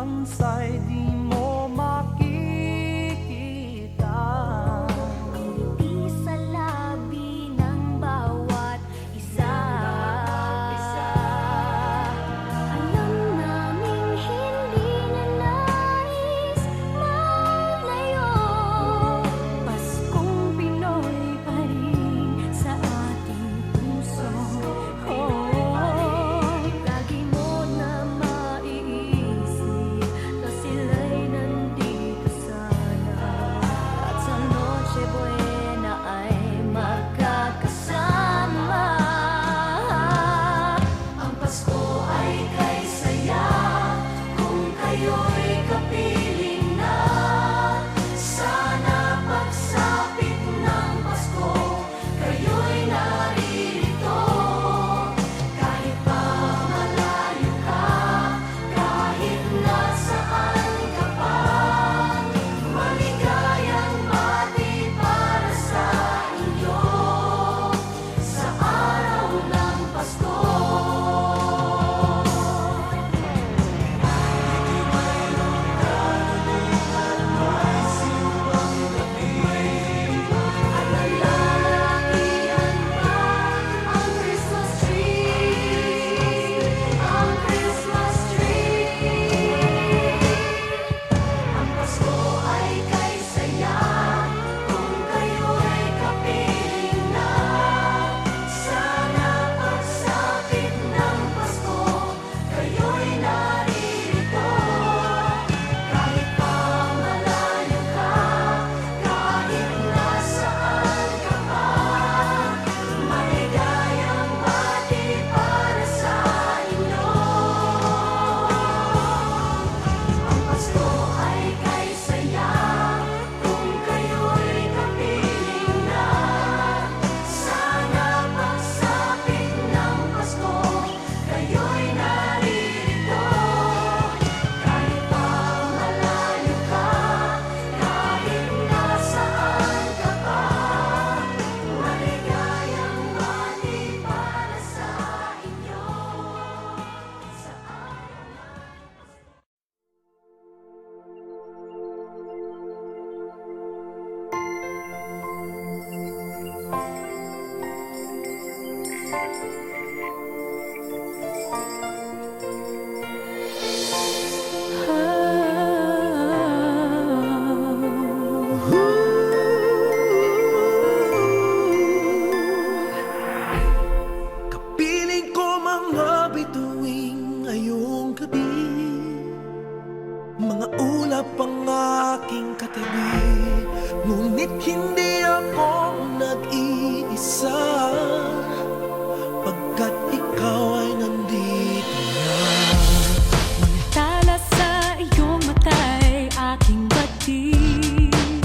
bansa'y di mo makikita. Ngiti sa labi ng bawat isa. Alam naming hindi na nais malayo. Paskong Pinoy pa rin sa ating puso. Lagi mo na maiisip na sila'y nandito sana. At sa Noche Buena ay magkakasama. Ang Pasko ay kay saya kung kayo'y kapiling na. Sana pagsapit ng Pasko, kayo'y naririto. Kahit pa malayo ka, kahit nasaan ka pa, maligayang bati para sa inyo sa araw ng Pasko. Alalahagian pa ang Christmas tree, ang Christmas tree. Ang Pasko ay kay saya kung kayo'y kapiling na. Sana pagsapit ng Pasko, kayo'y naririto. Kahit pa malayo ka, kahit nasaan ka pa, maligayang bati para sa inyo. Ang Pasko ay kay saya kung kayo'y kapiling na. Sana pagsapit ng Pasko, kayo'y naririto. Kahit pa malayo ka, kahit nasaan ka pa, maligayang bati para sa inyo sa araw ng Kapiling ko mga bituing ngayong gabi, mga ulap ang aking katabi. Ngunit hindi ako nag-iisa, pagkat ikaw ay nandito na. Tala sa iyong mata'y aking batid.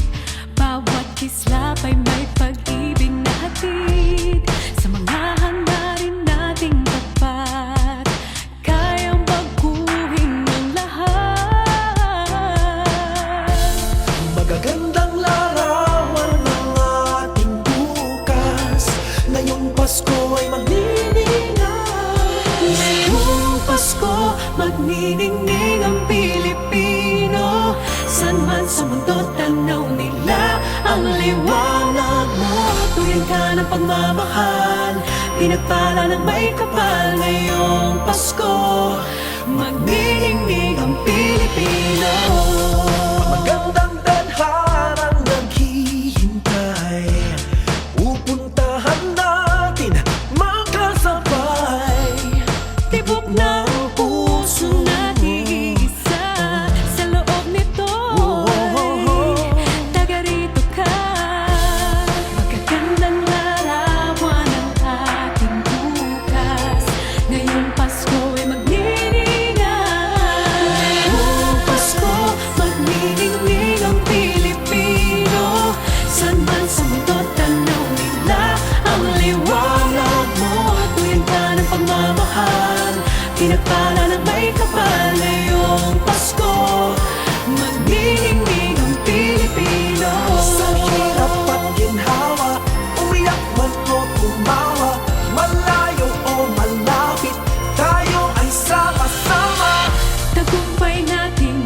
Bawat kislap ay may pag-ibig na hatid. Sa mga hangarin nating tapat, kayang baguhin ang lahat. Magagandang larawan ng ating bukas. Ngayong Pasko ay magniningay. Ngayong Pasko, magniningning ang Pilipino. San man sa mundo, tanaw nila ang liwanag mo. Tuwing ka ng pagmamahal, pinagpala ng may kapal. Ngayong Pasko, magniningning ang Pilipino. Magandang tadharang naghihintay, pupuntahan natin magkasabay. Tibok ng puso nag-iisa, sa loob nito taga rito ka. Magagandang larawan ang ating bukas. Ngayong Pasko ay magniningay. Ngayong Pasko, magniningning ang Pilipino. San man sa mundo, tanaw nila ang liwanag mo. Tuwing ka ng pagmamahal, pinagpala ng may kapal. Ngayong Pasko, magniningning ang Pilipino. Sa hirap at ginhawa, umiyak man o tumawa, malayo o malapit, tayo ay sama-sama. Tagumpay natin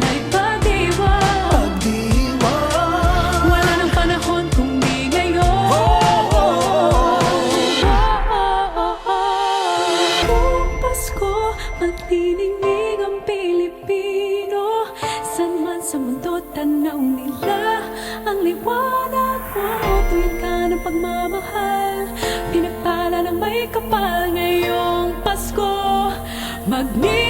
Magniningning ang Pilipino, san man sa mundo tanaw nila ang liwanag mo. Tuwing ka ng pagmamahal, pinagpala ng may kapal ngayong Pasko. Magniningning